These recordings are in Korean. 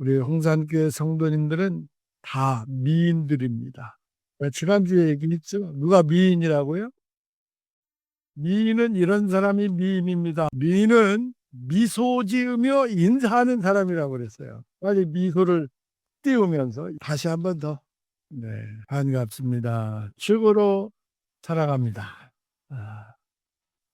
우리 홍산교회 성도님들은 다 미인들입니다. 지난주에 얘기했죠. 누가 미인이라고요? 미인은 이런 사람이 미인입니다. 미인은 미소 지으며 인사하는 사람이라고 그랬어요. 빨리 미소를 띄우면서 다시 한 번 더. 네, 반갑습니다. 최고로 사랑합니다.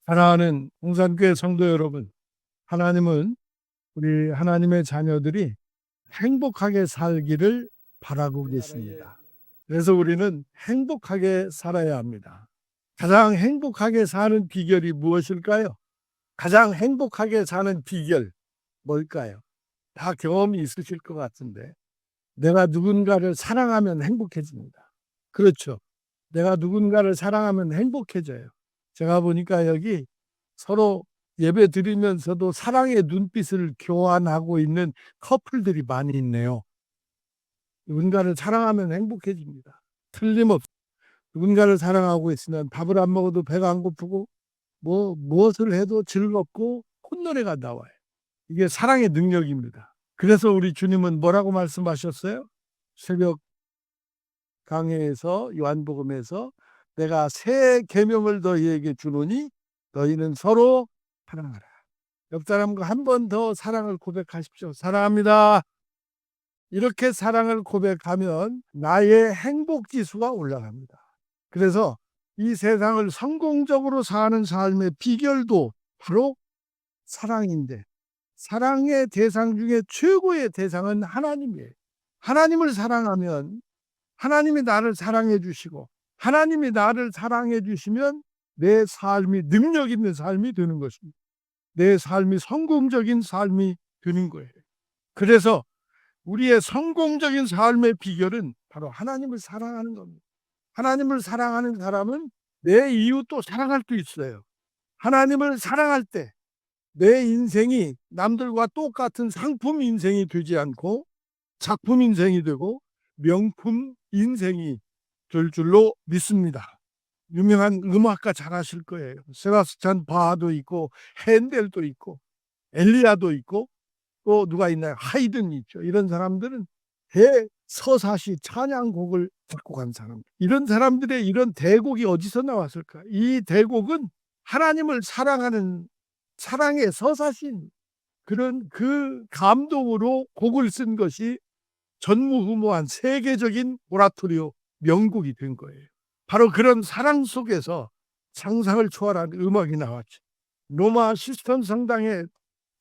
사랑하는 홍산교회 성도 여러분, 하나님은 우리 하나님의 자녀들이 행복하게 살기를 바라고 계십니다. 그래서 우리는 행복하게 살아야 합니다. 가장 행복하게 사는 비결이 무엇일까요? 가장 행복하게 사는 비결 뭘까요? 다 경험이 있으실 것 같은데, 내가 누군가를 사랑하면 행복해집니다. 그렇죠. 내가 누군가를 사랑하면 행복해져요. 제가 보니까 여기 서로 예배 드리면서도 사랑의 눈빛을 교환하고 있는 커플들이 많이 있네요. 누군가를 사랑하면 행복해집니다. 틀림없이 누군가를 사랑하고 있으면 밥을 안 먹어도 배가 안 고프고 무엇을 해도 즐겁고 콧노래가 나와요. 이게 사랑의 능력입니다. 그래서 우리 주님은 뭐라고 말씀하셨어요? 새벽 강해에서 요한복음에서 내가 새 계명을 너희에게 주노니 너희는 서로 사랑하라. 옆 사람과 한 번 더 사랑을 고백하십시오. 사랑합니다. 이렇게 사랑을 고백하면 나의 행복 지수가 올라갑니다. 그래서 이 세상을 성공적으로 사는 삶의 비결도 바로 사랑인데, 사랑의 대상 중에 최고의 대상은 하나님이에요. 하나님을 사랑하면 하나님이 나를 사랑해 주시고, 하나님이 나를 사랑해 주시면 내 삶이 능력 있는 삶이 되는 것입니다. 내 삶이 성공적인 삶이 되는 거예요. 그래서 우리의 성공적인 삶의 비결은 바로 하나님을 사랑하는 겁니다. 하나님을 사랑하는 사람은 내 이웃도 사랑할 수 있어요. 하나님을 사랑할 때 내 인생이 남들과 똑같은 상품 인생이 되지 않고 작품 인생이 되고 명품 인생이 될 줄로 믿습니다. 유명한 음악가 잘 아실 거예요. 세바스찬 바하도 있고 핸델도 있고 엘리야도 있고 또 누가 있나요? 하이든이 있죠. 이런 사람들은 대서사시 찬양곡을 작곡한 사람. 이런 사람들의 이런 대곡이 어디서 나왔을까? 이 대곡은 하나님을 사랑하는 사랑의 서사신 그런 그 감동으로 곡을 쓴 것이 전무후무한 세계적인 오라토리오 명곡이 된 거예요. 바로 그런 사랑 속에서 상상을 초월한 음악이 나왔죠. 로마 시스템 성당의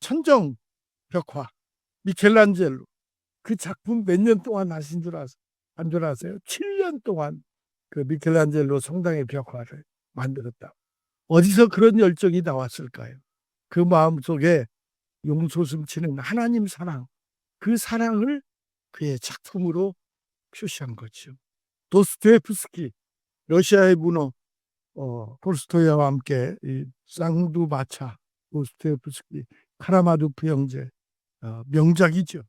천정 벽화 미켈란젤로, 그 작품 몇 년 동안 하신 줄 아세요? 안 줄 아세요? 7년 동안 그 미켈란젤로 성당의 벽화를 만들었다. 어디서 그런 열정이 나왔을까요? 그 마음속에 용솟음치는 하나님 사랑, 그 사랑을 그의 작품으로 표시한 거죠. 도스토옙스키, 러시아의 문호 톨스토이와 함께 이 쌍두마차, 도스토옙스키, 카라마조프 형제, 명작이죠.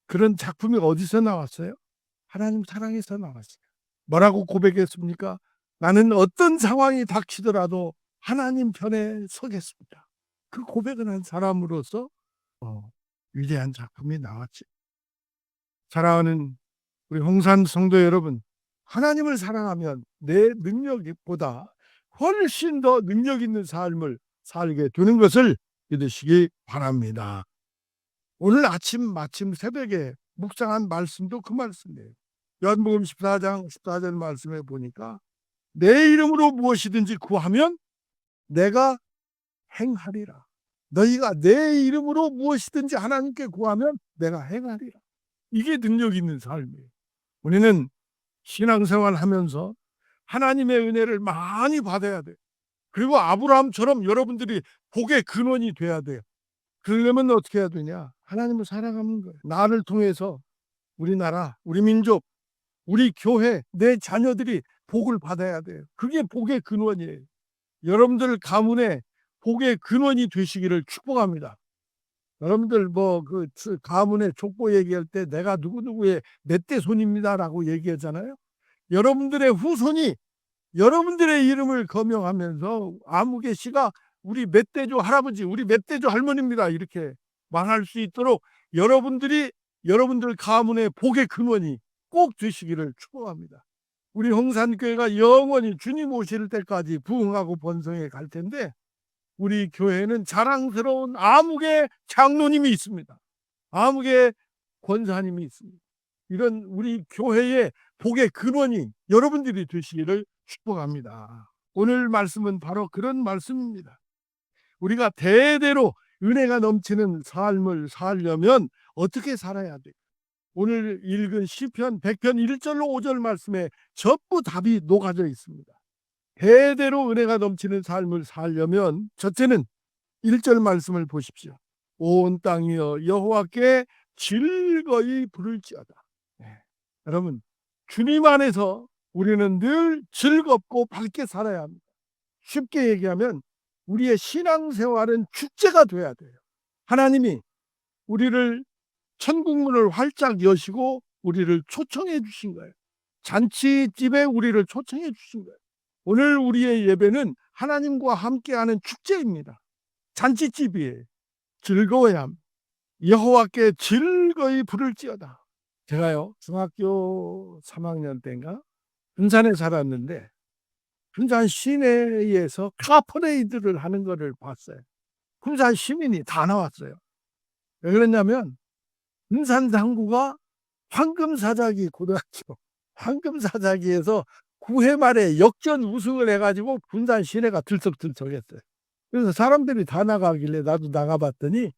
그런 작품이 어디서 나왔어요? 하나님 사랑에서 나왔어요. 뭐라고 고백했습니까? 나는 어떤 상황이 닥치더라도 하나님 편에 서겠습니다. 그 고백을 한 사람으로서 위대한 작품이 나왔지. 사랑하는 우리 홍산 성도 여러분, 하나님을 사랑하면 내 능력보다 훨씬 더 능력 있는 삶을 살게 되는 것을 믿으시기 바랍니다. 오늘 마침 새벽에 묵상한 말씀도 그 말씀이에요. 요한복음 14장 14절 말씀에 보니까 내 이름으로 무엇이든지 구하면 내가 행하리라. 너희가 내 이름으로 무엇이든지 하나님께 구하면 내가 행하리라. 이게 능력 있는 삶이에요. 우리는 신앙생활 하면서 하나님의 은혜를 많이 받아야 돼요. 그리고 아브라함처럼 여러분들이 복의 근원이 돼야 돼요. 그러려면 어떻게 해야 되냐? 하나님을 사랑하는 거예요. 나를 통해서 우리나라, 우리 민족, 우리 교회, 내 자녀들이 복을 받아야 돼요. 그게 복의 근원이에요. 여러분들 가문에 복의 근원이 되시기를 축복합니다. 여러분들 그 가문의 족보 얘기할 때 내가 누구누구의 몇 대 손입니다라고 얘기하잖아요. 여러분들의 후손이 여러분들의 이름을 거명하면서 아무개 씨가 우리 멧돼조 할아버지, 우리 멧돼조 할머니입니다. 이렇게 말할 수 있도록 여러분들이 여러분들 가문의 복의 근원이 꼭 되시기를 축복합니다. 우리 홍산교회가 영원히 주님 오실 때까지 부흥하고 번성해 갈 텐데, 우리 교회는 자랑스러운 암흑의 장로님이 있습니다. 암흑의 권사님이 있습니다. 이런 우리 교회의 복의 근원이 여러분들이 되시기를 축복합니다. 오늘 말씀은 바로 그런 말씀입니다. 우리가 대대로 은혜가 넘치는 삶을 살려면 어떻게 살아야 돼요? 오늘 읽은 시편 100편 1절로 5절 말씀에 전부 답이 녹아져 있습니다. 대대로 은혜가 넘치는 삶을 살려면 첫째는 1절 말씀을 보십시오. 온 땅이여 여호와께 즐거이 부를지어다. 네. 여러분, 주님 안에서 우리는 늘 즐겁고 밝게 살아야 합니다. 쉽게 얘기하면 우리의 신앙생활은 축제가 돼야 돼요. 하나님이 우리를 천국문을 활짝 여시고 우리를 초청해 주신 거예요. 잔치집에 우리를 초청해 주신 거예요. 오늘 우리의 예배는 하나님과 함께하는 축제입니다. 잔치집이에요. 즐거워야 합니다. 여호와께 즐거이 부를지어다. 제가요, 중학교 3학년 때인가 군산에 살았는데, 군산 시내에서 카퍼레이드를 하는 것을 봤어요. 군산 시민이 다 나왔어요. 왜 그랬냐면 군산 상구가 황금사자기 고등학교, 황금사자기에서 9회 말에 역전 우승을 해가지고 군산 시내가 들썩들썩했어요. 그래서 사람들이 다 나가길래 나도 나가봤더니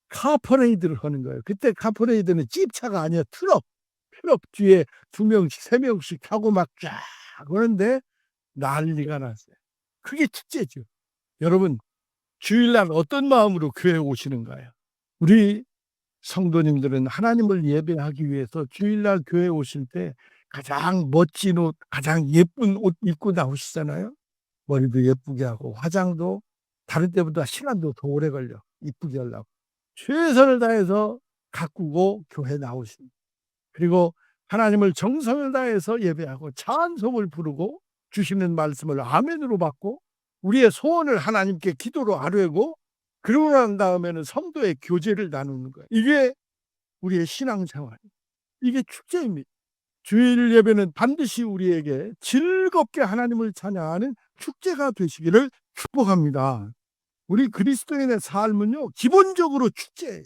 카퍼레이드를 하는 거예요. 그때 카퍼레이드는 찝차가 아니야. 트럭 뒤에 2명씩 3명씩 타고 막 쫙 그러는데 난리가 났어요. 그게 축제죠. 여러분, 주일날 어떤 마음으로 교회에 오시는가요? 우리 성도님들은 하나님을 예배하기 위해서 주일날 교회에 오실 때 가장 멋진 옷, 가장 예쁜 옷 입고 나오시잖아요. 머리도 예쁘게 하고 화장도 다른 때보다 시간도 더 오래 걸려. 이쁘게 하려고. 최선을 다해서 가꾸고 교회 나오십니다. 그리고 하나님을 정성을 다해서 예배하고 찬송을 부르고 주시는 말씀을 아멘으로 받고 우리의 소원을 하나님께 기도로 아뢰고 그러고 난 다음에는 성도의 교제를 나누는 거예요. 이게 우리의 신앙생활, 이게 축제입니다. 주일 예배는 반드시 우리에게 즐겁게 하나님을 찬양하는 축제가 되시기를 축복합니다. 우리 그리스도인의 삶은요, 기본적으로 축제예요.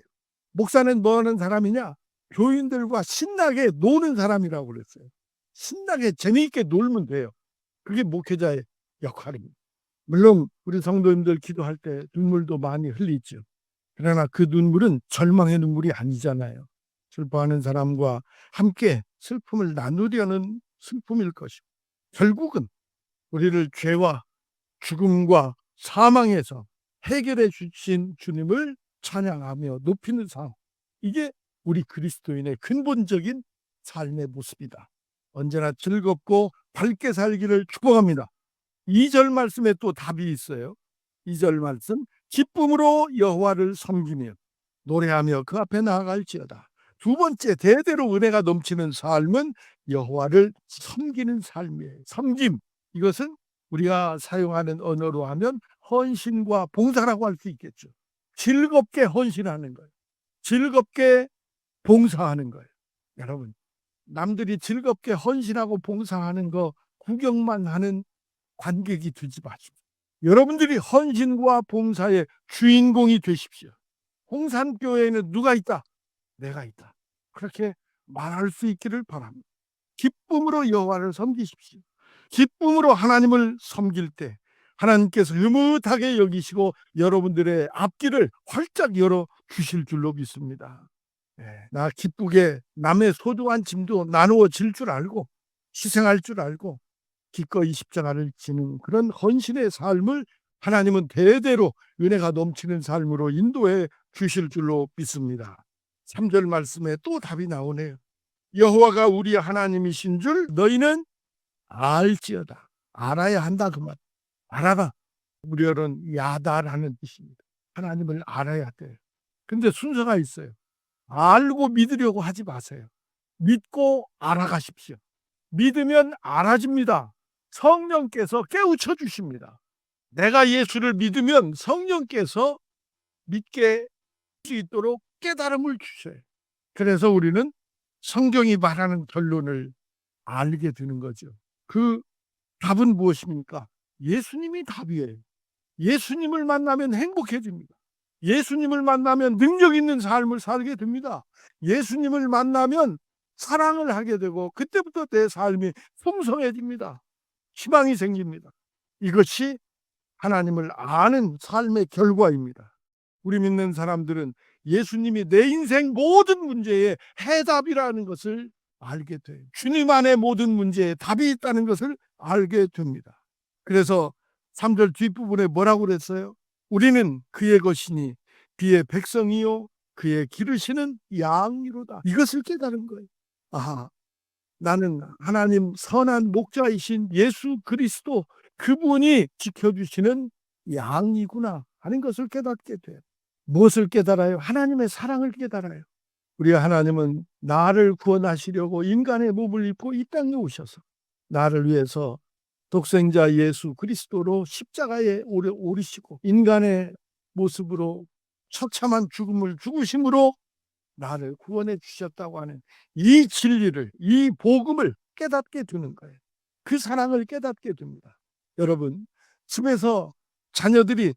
목사는 뭐 하는 사람이냐? 교인들과 신나게 노는 사람이라고 그랬어요. 신나게 재미있게 놀면 돼요. 그게 목회자의 역할입니다. 물론 우리 성도님들 기도할 때 눈물도 많이 흘리죠. 그러나 그 눈물은 절망의 눈물이 아니잖아요. 슬퍼하는 사람과 함께 슬픔을 나누려는 슬픔일 것이고, 결국은 우리를 죄와 죽음과 사망에서 해결해 주신 주님을 찬양하며 높이는 삶, 이게 우리 그리스도인의 근본적인 삶의 모습이다. 언제나 즐겁고 밝게 살기를 축복합니다. 2절 말씀에 또 답이 있어요. 2절 말씀, 기쁨으로 여호와를 섬기며 노래하며 그 앞에 나아갈지어다. 두 번째, 대대로 은혜가 넘치는 삶은 여호와를 섬기는 삶이에요. 섬김, 이것은 우리가 사용하는 언어로 하면 헌신과 봉사라고 할 수 있겠죠. 즐겁게 헌신하는 거예요. 즐겁게 봉사하는 거예요. 여러분, 남들이 즐겁게 헌신하고 봉사하는 거 구경만 하는 관객이 되지 마십시오. 여러분들이 헌신과 봉사의 주인공이 되십시오. 홍산교회에는 누가 있다? 내가 있다. 그렇게 말할 수 있기를 바랍니다. 기쁨으로 여호와를 섬기십시오. 기쁨으로 하나님을 섬길 때 하나님께서 흐뭇하게 여기시고 여러분들의 앞길을 활짝 열어 주실 줄로 믿습니다. 나 기쁘게 남의 소중한 짐도 나누어 질 줄 알고 희생할 줄 알고 기꺼이 십자가를 지는 그런 헌신의 삶을 하나님은 대대로 은혜가 넘치는 삶으로 인도해 주실 줄로 믿습니다. 3절 말씀에 또 답이 나오네요. 여호와가 우리 하나님이신 줄 너희는 알지어다. 알아야 한다 그 말. 알아라. 우리어는 야다라는 뜻입니다. 하나님을 알아야 돼요. 근데 순서가 있어요. 알고 믿으려고 하지 마세요. 믿고 알아가십시오. 믿으면 알아집니다. 성령께서 깨우쳐 주십니다. 내가 예수를 믿으면 성령께서 믿게 할 수 있도록 깨달음을 주셔요. 그래서 우리는 성경이 말하는 결론을 알게 되는 거죠. 그 답은 무엇입니까? 예수님이 답이에요. 예수님을 만나면 행복해집니다. 예수님을 만나면 능력 있는 삶을 살게 됩니다. 예수님을 만나면 사랑을 하게 되고 그때부터 내 삶이 풍성해집니다. 희망이 생깁니다. 이것이 하나님을 아는 삶의 결과입니다. 우리 믿는 사람들은 예수님이 내 인생 모든 문제의 해답이라는 것을 알게 돼요. 주님 안에 모든 문제에 답이 있다는 것을 알게 됩니다. 그래서 3절 뒷부분에 뭐라고 그랬어요? 우리는 그의 것이니 그의 백성이요 그의 기르시는 양이로다. 이것을 깨달은 거예요. 아하, 나는 하나님 선한 목자이신 예수 그리스도 그분이 지켜주시는 양이구나 하는 것을 깨닫게 돼요. 무엇을 깨달아요? 하나님의 사랑을 깨달아요. 우리 하나님은 나를 구원하시려고 인간의 몸을 입고 이 땅에 오셔서 나를 위해서 독생자 예수 그리스도로 십자가에 오르시고 인간의 모습으로 처참한 죽음을 죽으심으로 나를 구원해 주셨다고 하는 이 진리를, 이 복음을 깨닫게 되는 거예요. 그 사랑을 깨닫게 됩니다. 여러분, 집에서 자녀들이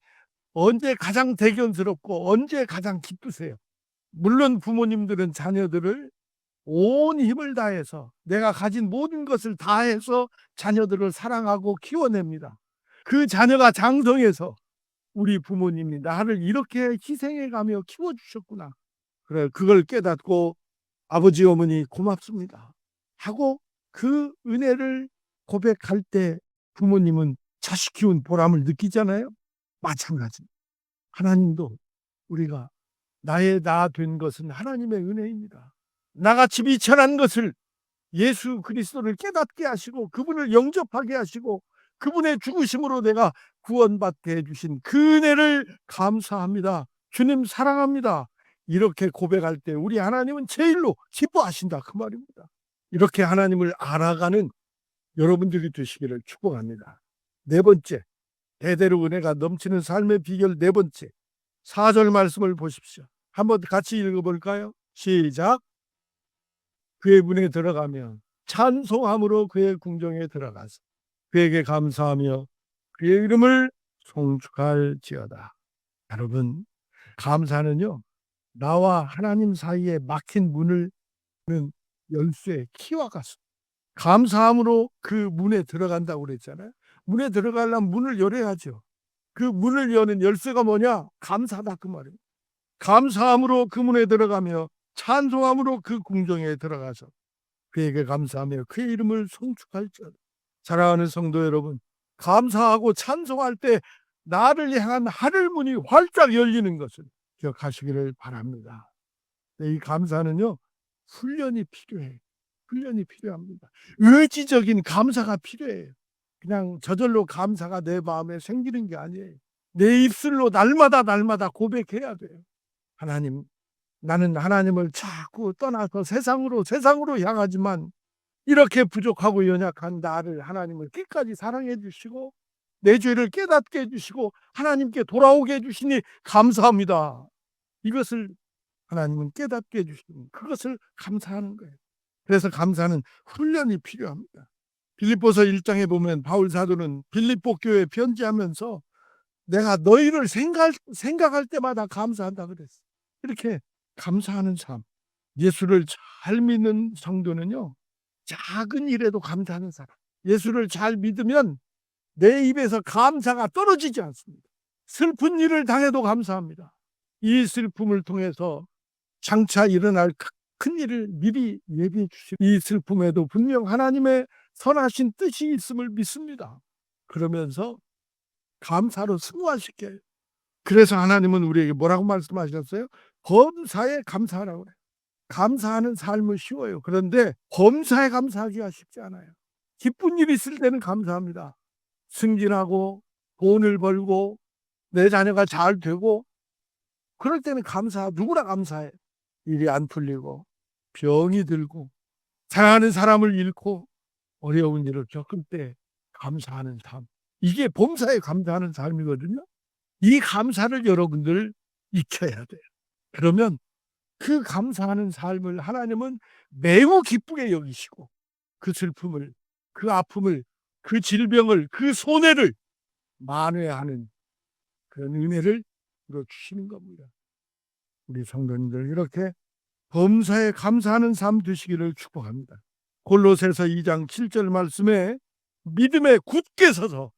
언제 가장 대견스럽고 언제 가장 기쁘세요? 물론 부모님들은 자녀들을 온 힘을 다해서 내가 가진 모든 것을 다해서 자녀들을 사랑하고 키워냅니다. 그 자녀가 장성해서 우리 부모님이 나를 이렇게 희생해가며 키워주셨구나. 그래, 그걸 깨닫고 아버지 어머니 고맙습니다 하고 그 은혜를 고백할 때 부모님은 자식 키운 보람을 느끼잖아요. 마찬가지. 하나님도 우리가 나의 나 된 것은 하나님의 은혜입니다. 나같이 비천한 것을 예수 그리스도를 깨닫게 하시고 그분을 영접하게 하시고 그분의 죽으심으로 내가 구원받게 해주신 그 은혜를 감사합니다. 주님 사랑합니다. 이렇게 고백할 때 우리 하나님은 제일로 기뻐하신다 그 말입니다. 이렇게 하나님을 알아가는 여러분들이 되시기를 축복합니다. 네 번째, 대대로 은혜가 넘치는 삶의 비결 네 번째, 4절 말씀을 보십시오. 한번 같이 읽어볼까요? 시작. 그의 문에 들어가면 찬송함으로 그의 궁정에 들어가서 그에게 감사하며 그의 이름을 송축할지어다. 여러분, 감사는요, 나와 하나님 사이에 막힌 문을 여는 열쇠의 키와 같습니다. 감사함으로 그 문에 들어간다고 그랬잖아요. 문에 들어가려면 문을 열어야죠. 그 문을 여는 열쇠가 뭐냐? 감사다 그 말이에요. 감사함으로 그 문에 들어가며 찬송함으로 그 궁정에 들어가서 그에게 감사하며 그의 이름을 송축할지어다. 사랑하는 성도 여러분, 감사하고 찬송할 때 나를 향한 하늘 문이 활짝 열리는 것을 기억하시기를 바랍니다. 이 감사는요, 훈련이 필요해요. 훈련이 필요합니다. 의지적인 감사가 필요해요. 그냥 저절로 감사가 내 마음에 생기는 게 아니에요. 내 입술로 날마다 고백해야 돼요. 하나님, 나는 하나님을 자꾸 떠나서 세상으로 향하지만 이렇게 부족하고 연약한 나를 하나님을 끝까지 사랑해 주시고 내 죄를 깨닫게 해주시고 하나님께 돌아오게 해주시니 감사합니다. 이것을 하나님은 깨닫게 해주시는 그것을 감사하는 거예요. 그래서 감사는 훈련이 필요합니다. 빌립보서 1장에 보면 바울 사도는 빌립보 교회에 편지하면서 내가 너희를 생각할 때마다 감사한다 그랬어. 이렇게 감사하는 삶. 예수를 잘 믿는 성도는요, 작은 일에도 감사하는 사람. 예수를 잘 믿으면 내 입에서 감사가 떨어지지 않습니다. 슬픈 일을 당해도 감사합니다. 이 슬픔을 통해서 장차 일어날 큰 일을 미리 예비해 주시고 이 슬픔에도 분명 하나님의 선하신 뜻이 있음을 믿습니다. 그러면서 감사로 승화시켜요. 그래서 하나님은 우리에게 뭐라고 말씀하셨어요? 범사에 감사하라고 그래요. 감사하는 삶은 쉬워요. 그런데 범사에 감사하기가 쉽지 않아요. 기쁜 일이 있을 때는 감사합니다. 승진하고 돈을 벌고 내 자녀가 잘 되고 그럴 때는 누구나 감사해. 일이 안 풀리고 병이 들고 사랑하는 사람을 잃고 어려운 일을 겪을 때 감사하는 삶. 이게 범사에 감사하는 삶이거든요. 이 감사를 여러분들 익혀야 돼요. 그러면 그 감사하는 삶을 하나님은 매우 기쁘게 여기시고 그 슬픔을, 그 아픔을, 그 질병을, 그 손해를 만회하는 그런 은혜를 주시는 겁니다. 우리 성도님들 이렇게 범사에 감사하는 삶 되시기를 축복합니다. 골로새서 2장 7절 말씀에 믿음에 굳게 서서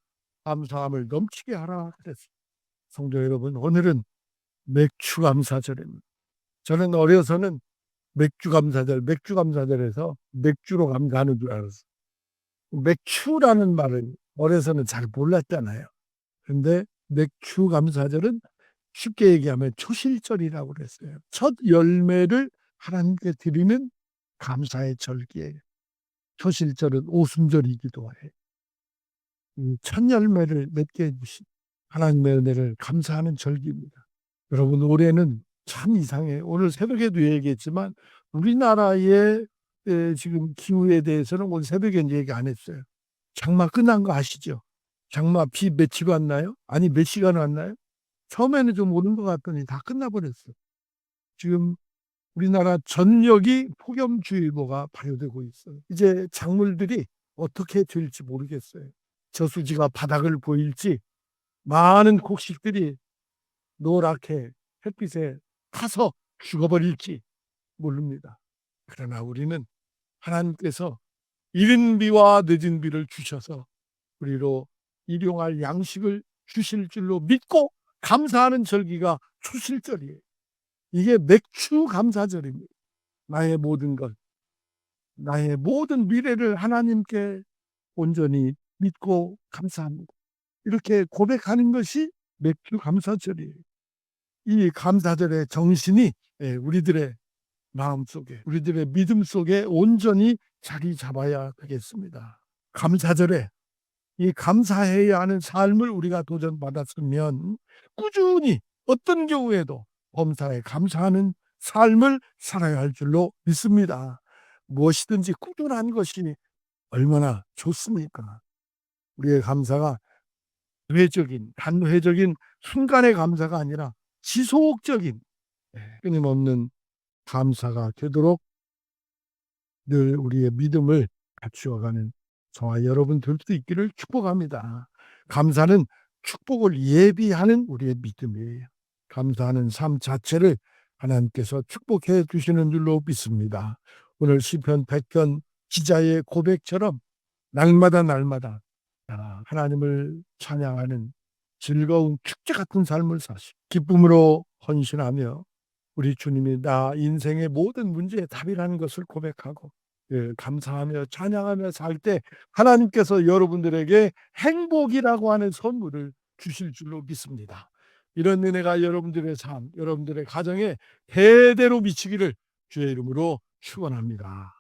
감사함을 넘치게 하라 그랬습니다. 성도 여러분, 오늘은 맥주 감사절입니다. 저는 어려서는 맥주 감사절에서 맥주로 감사하는 줄 알았어요. 맥주라는 말은 어려서는 잘 몰랐잖아요. 그런데 맥주 감사절은 쉽게 얘기하면 초실절이라고 그랬어요. 첫 열매를 하나님께 드리는 감사의 절기예요. 초실절은 오순절이기도 해요. 첫 열매를 맺게 해주신 하나님의 은혜를 감사하는 절기입니다. 여러분, 올해는 참 이상해요. 오늘 새벽에도 얘기했지만 우리나라의 지금 기후에 대해서는 오늘 새벽에 얘기 안 했어요. 장마 끝난 거 아시죠? 장마 비 며칠 왔나요? 아니 몇 시간 왔나요? 처음에는 좀 오는 것 같더니 다 끝나버렸어요. 지금 우리나라 전역이 폭염주의보가 발효되고 있어요. 이제 작물들이 어떻게 될지 모르겠어요. 저수지가 바닥을 보일지 많은 곡식들이 노랗게 햇빛에 타서 죽어버릴지 모릅니다. 그러나 우리는 하나님께서 이른 비와 늦은 비를 주셔서 우리로 일용할 양식을 주실 줄로 믿고 감사하는 절기가 초실절이에요. 이게 맥주 감사절입니다. 나의 모든 것, 나의 모든 미래를 하나님께 온전히 믿고 감사합니다. 이렇게 고백하는 것이 맥주 감사절이에요. 이 감사절의 정신이 우리들의 마음속에, 우리들의 믿음 속에 온전히 자리 잡아야 되겠습니다. 감사절에 이 감사해야 하는 삶을 우리가 도전받았으면 꾸준히 어떤 경우에도 범사에 감사하는 삶을 살아야 할 줄로 믿습니다. 무엇이든지 꾸준한 것이 얼마나 좋습니까? 우리의 감사가 단회적인 순간의 감사가 아니라 지속적인 끊임없는 감사가 되도록 늘 우리의 믿음을 갖추어가는 저와 여러분 될 수 있기를 축복합니다. 감사는 축복을 예비하는 우리의 믿음이에요. 감사하는 삶 자체를 하나님께서 축복해 주시는 줄로 믿습니다. 오늘 시편 100편 기자의 고백처럼 날마다 하나님을 찬양하는 즐거운 축제 같은 삶을 사시 기쁨으로 헌신하며 우리 주님이 나 인생의 모든 문제의 답이라는 것을 고백하고 감사하며 찬양하며 살 때 하나님께서 여러분들에게 행복이라고 하는 선물을 주실 줄로 믿습니다. 이런 은혜가 여러분들의 삶, 여러분들의 가정에 대대로 미치기를 주의 이름으로 축원합니다.